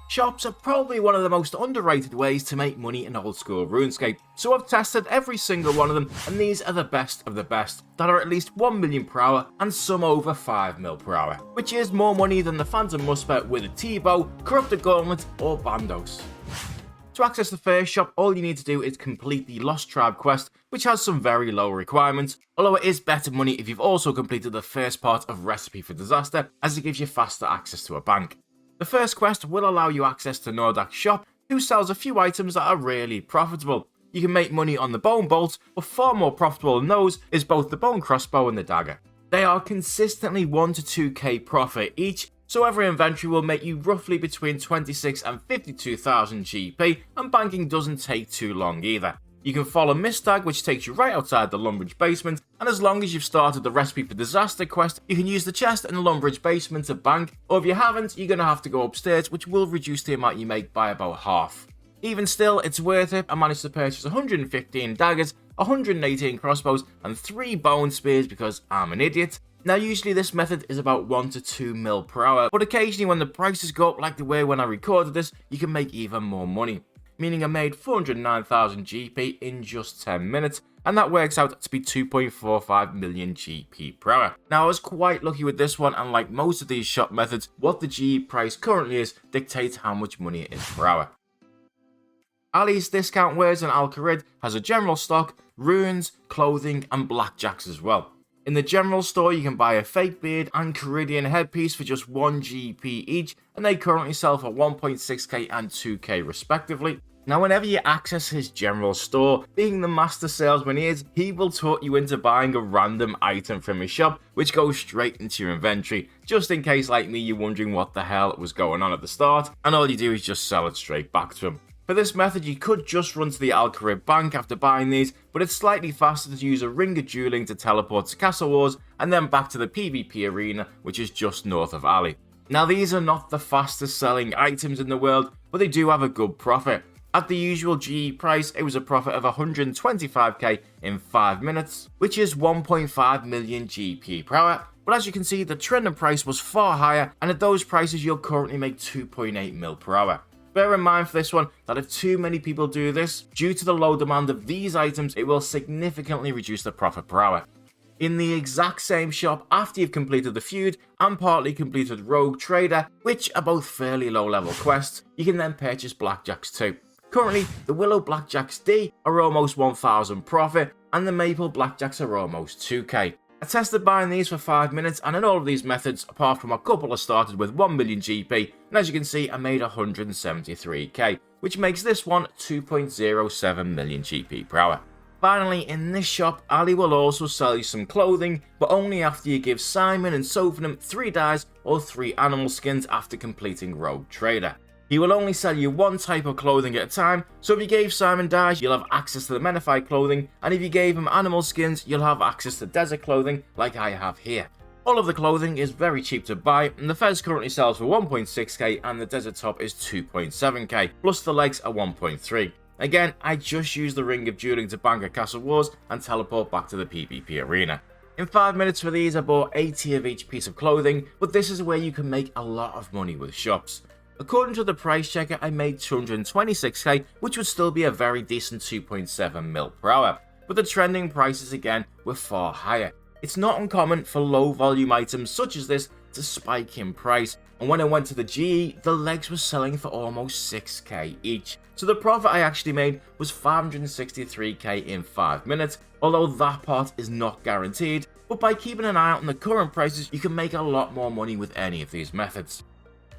Shops are probably one of the most underrated ways to make money in old school RuneScape, so I've tested every single one of them, and these are the best of the best, that are at least 1 million per hour and some over 5 mil per hour, which is more money than the Phantom Musper with a T-Bow, Corrupted Gauntlet or Bandos. To access the first shop, all you need to do is complete the Lost Tribe quest, which has some very low requirements, although it is better money if you've also completed the first part of Recipe for Disaster, as it gives you faster access to a bank. The first quest will allow you access to Nordak's shop, who sells a few items that are really profitable. You can make money on the bone bolts, but far more profitable than those is both the bone crossbow and the dagger. They are consistently 1 to 2k profit each, so every inventory will make you roughly between 26 and 52,000 GP, and banking doesn't take too long either. You can follow Mistag, which takes you right outside the Lumbridge basement, and as long as you've started the Recipe for Disaster quest, you can use the chest in the Lumbridge basement to bank, or if you haven't, you're going to have to go upstairs, which will reduce the amount you make by about half. Even still, it's worth it. I managed to purchase 115 daggers, 118 crossbows, and 3 bone spears because I'm an idiot. Now usually this method is about 1 to 2 mil per hour, but occasionally when the prices go up like the way when I recorded this, you can make even more money. Meaning I made 409,000 GP in just 10 minutes, and that works out to be 2.45 million GP per hour. Now I was quite lucky with this one, and like most of these shop methods, what the GE price currently is dictates how much money it is per hour. Ali's Discount Wares in Al-Kharid has a general stock, runes, clothing, and blackjacks as well. In the general store, you can buy a fake beard and Caridian headpiece for just 1 GP each, and they currently sell for 1.6k and 2k respectively. Now, whenever you access his general store, being the master salesman he is, he will talk you into buying a random item from his shop, which goes straight into your inventory, just in case, like me, you're wondering what the hell was going on at the start, and all you do is just sell it straight back to him. For this method, you could just run to the Al-Kharid bank after buying these, but it's slightly faster to use a ring of dueling to teleport to Castle Wars and then back to the PvP arena, which is just north of Ali. Now, these are not the fastest selling items in the world, but they do have a good profit. At the usual GE price, it was a profit of 125k in 5 minutes, which is 1.5 million GP per hour. But as you can see, the trending price was far higher, and at those prices, you'll currently make 2.8 mil per hour. Bear in mind for this one that if too many people do this, due to the low demand of these items, it will significantly reduce the profit per hour. In the exact same shop, after you've completed the feud and partly completed Rogue Trader, which are both fairly low level quests, you can then purchase blackjacks too. Currently, the Willow Blackjacks D are almost 1000 profit, and the Maple Blackjacks are almost 2k. I tested buying these for 5 minutes, and in all of these methods, apart from a couple, I started with 1 million GP, and as you can see, I made 173k, which makes this one 2.07 million GP per hour. Finally, in this shop, Ali will also sell you some clothing, but only after you give Simon and Sophanum 3 dyes or 3 animal skins after completing Rogue Trader. He will only sell you 1 type of clothing at a time, so if you gave Simon dyes, you'll have access to the Menify clothing, and if you gave him animal skins, you'll have access to desert clothing like I have here. All of the clothing is very cheap to buy, and the Fez currently sells for 1.6k and the desert top is 2.7k, plus the legs are 1.3. Again, I just used the Ring of Dueling to bank at Castle Wars and teleport back to the PvP arena. In 5 minutes for these, I bought 80 of each piece of clothing, but this is where you can make a lot of money with shops. According to the price checker, I made 226k, which would still be a very decent 2.7 mil per hour, but the trending prices again were far higher. It's not uncommon for low volume items such as this to spike in price, and when I went to the GE, the legs were selling for almost 6k each. So the profit I actually made was 563k in 5 minutes, although that part is not guaranteed, but by keeping an eye out on the current prices, you can make a lot more money with any of these methods.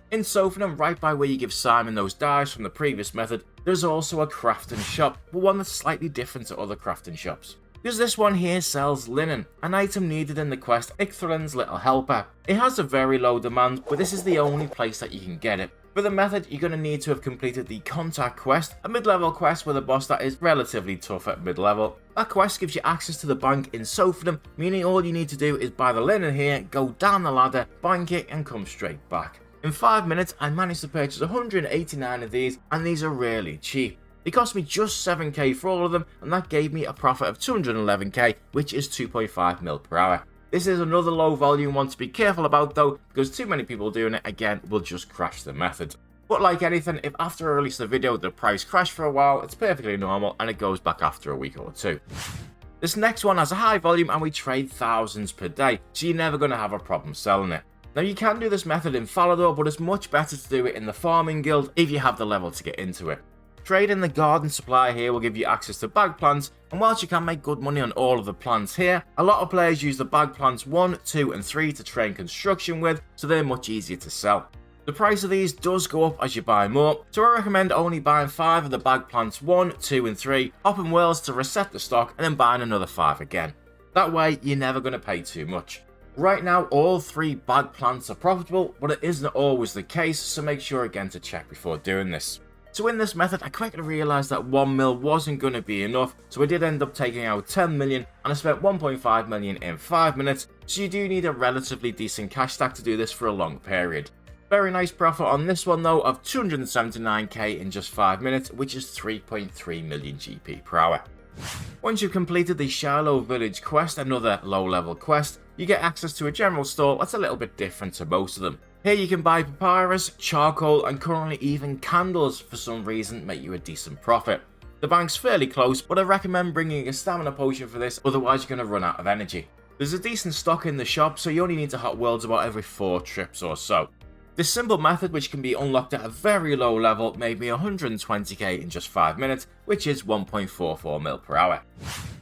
In Sophanum, right by where you give Simon those dyes from the previous method, there's also a crafting shop, but one that's slightly different to other crafting shops. Because this one here sells linen, an item needed in the quest Ichthalin's Little Helper. It has a very low demand, but this is the only place that you can get it. For the method, you're going to need to have completed the Contact quest, a mid-level quest with a boss that is relatively tough at mid-level. That quest gives you access to the bank in Sophanum, meaning all you need to do is buy the linen here, go down the ladder, bank it, and come straight back. In 5 minutes, I managed to purchase 189 of these, and these are really cheap. It cost me just 7k for all of them, and that gave me a profit of 211k, which is 2.5 mil per hour. This is another low volume one to be careful about though, because too many people doing it again will just crash the method. But like anything, if after I release the video the price crashed for a while, it's perfectly normal and it goes back after a week or two. This next one has a high volume and we trade thousands per day, so you're never going to have a problem selling it. Now you can do this method in Falador, but it's much better to do it in the farming guild if you have the level to get into it. Trading the garden supply here will give you access to bag plants, and whilst you can make good money on all of the plants here, a lot of players use the bag plants 1, 2 and 3 to train construction with, so they're much easier to sell. The price of these does go up as you buy more, so I recommend only buying 5 of the bag plants 1, 2 and 3, hopping worlds to reset the stock and then buying another 5 again. That way you're never going to pay too much. Right now all 3 bag plants are profitable, but it isn't always the case, so make sure again to check before doing this. So in this method, I quickly realised that 1 mil wasn't going to be enough, so I did end up taking out 10 million and I spent 1.5 million in 5 minutes, so you do need a relatively decent cash stack to do this for a long period. Very nice profit on this one though of 279k in just 5 minutes, which is 3.3 million GP per hour. Once you've completed the Shiloh Village quest, another low level quest, you get access to a general store that's a little bit different to most of them. Here you can buy papyrus, charcoal and currently even candles for some reason make you a decent profit. The bank's fairly close, but I recommend bringing a stamina potion for this, otherwise you're going to run out of energy. There's a decent stock in the shop, so you only need to hot worlds about every 4 trips or so. This simple method, which can be unlocked at a very low level, made me 120k in just 5 minutes, which is 1.44 mil per hour.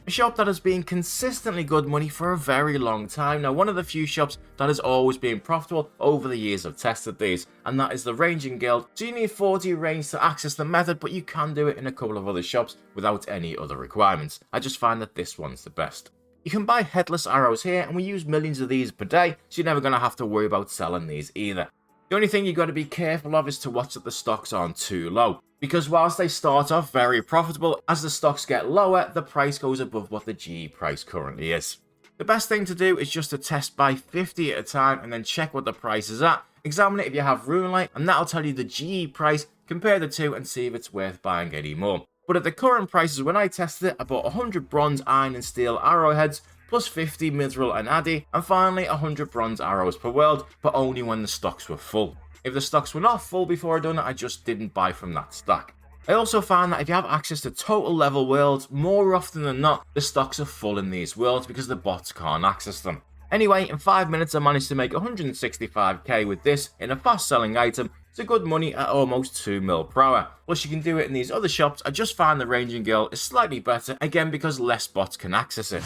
A shop that has been consistently good money for a very long time now, one of the few shops that has always been profitable over the years I've tested these, and that is the Ranging Guild. So you need 40 range to access the method, but you can do it in a couple of other shops without any other requirements. I just find that this one's the best. You can buy headless arrows here, and we use millions of these per day, so you're never going to have to worry about selling these either. The only thing you've got to be careful of is to watch that the stocks aren't too low, because whilst they start off very profitable, as the stocks get lower, the price goes above what the GE price currently is. The best thing to do is just to test buy 50 at a time and then check what the price is at, examine it if you have Runelite, and that'll tell you the GE price, compare the two and see if it's worth buying any more. But at the current prices, when I tested it, I bought 100 bronze, iron and steel arrowheads, plus 50 mithril and addy, and finally 100 bronze arrows per world, but only when the stocks were full. If the stocks were not full before I done it, I just didn't buy from that stack. I also found that if you have access to total level worlds, more often than not, the stocks are full in these worlds because the bots can't access them. Anyway, in 5 minutes I managed to make 165k with this in a fast selling item. It's a good money at almost 2 mil per hour. Plus you can do it in these other shops. I just found the Ranging Guild is slightly better, again because less bots can access it.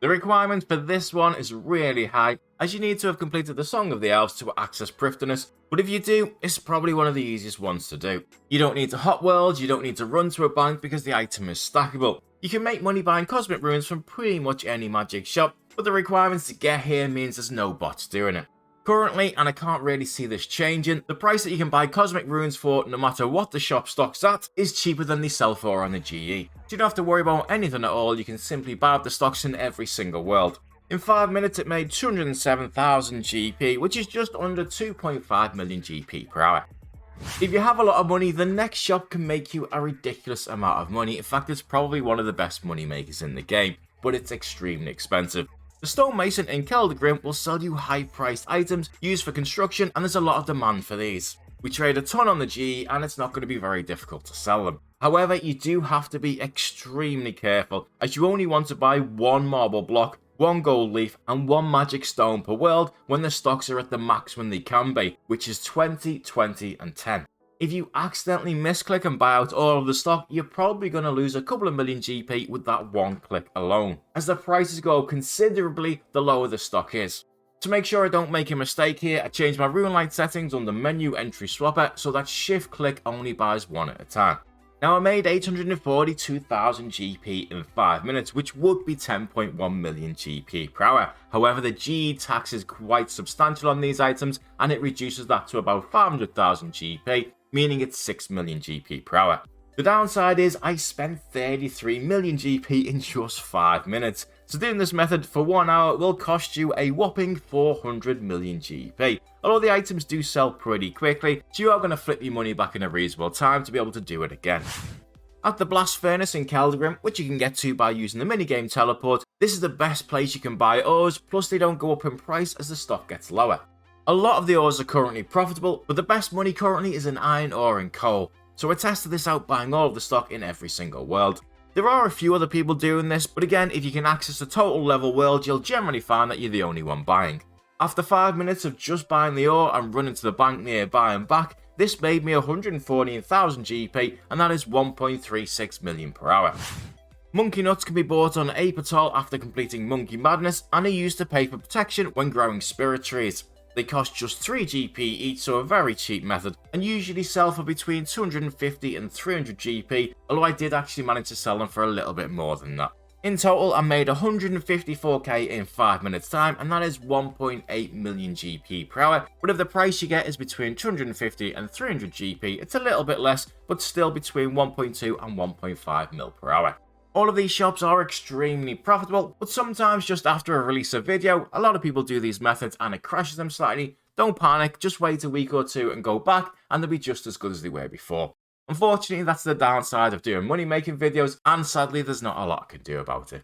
The requirement for this one is really high, as you need to have completed the Song of the Elves to access Prifdinus, but if you do, it's probably one of the easiest ones to do. You don't need to hot worlds, you don't need to run to a bank because the item is stackable. You can make money buying cosmic runes from pretty much any magic shop, but the requirements to get here means there's no bots doing it. Currently, and I can't really see this changing, the price that you can buy cosmic runes for, no matter what the shop stocks at, is cheaper than they sell for on the GE. So you don't have to worry about anything at all, you can simply buy up the stocks in every single world. In 5 minutes it made 207,000 GP, which is just under 2.5 million GP per hour. If you have a lot of money, the next shop can make you a ridiculous amount of money. In fact, it's probably one of the best money makers in the game, but it's extremely expensive. The stonemason in Keldgrim will sell you high-priced items used for construction, and there's a lot of demand for these. We trade a ton on the GE, and it's not going to be very difficult to sell them. However, you do have to be extremely careful, as you only want to buy 1 marble block, 1 gold leaf, and 1 magic stone per world when the stocks are at the maximum they can be, which is 20, 20, and 10. If you accidentally misclick and buy out all of the stock, you're probably going to lose a couple of million GP with that 1 click alone, as the prices go considerably the lower the stock is. To make sure I don't make a mistake here, I changed my Runelite settings on the menu entry swapper so that shift click only buys 1 at a time. Now I made 842,000 GP in 5 minutes, which would be 10.1 million GP per hour. However, the GE tax is quite substantial on these items, and it reduces that to about 500,000 GP, meaning it's 6 million GP per hour. The downside is I spent 33 million GP in just 5 minutes. So doing this method for 1 hour will cost you a whopping 400 million GP. Although the items do sell pretty quickly, so you are going to flip your money back in a reasonable time to be able to do it again. At the Blast Furnace in Keldgrim, which you can get to by using the minigame teleport, this is the best place you can buy ores, plus they don't go up in price as the stock gets lower. A lot of the ores are currently profitable, but the best money currently is in iron ore and coal, so I tested this out buying all of the stock in every single world. There are a few other people doing this, but again, if you can access the total level world, you'll generally find that you're the only one buying. After 5 minutes of just buying the ore and running to the bank nearby and back, this made me 114,000 GP, and that is 1.36 million per hour. Monkey nuts can be bought on Apatol after completing Monkey Madness and are used to pay for protection when growing spirit trees. They cost just 3 GP each, so a very cheap method, and usually sell for between 250 and 300 GP, although I did actually manage to sell them for a little bit more than that. In total, I made 154k in 5 minutes time, and that is 1.8 million GP per hour, but if the price you get is between 250 and 300 GP, it's a little bit less, but still between 1.2 and 1.5 mil per hour. All of these shops are extremely profitable, but sometimes just after a release of video, a lot of people do these methods and it crashes them slightly. Don't panic, just wait a week or two and go back and they'll be just as good as they were before. Unfortunately, that's the downside of doing money making videos, and sadly there's not a lot I can do about it.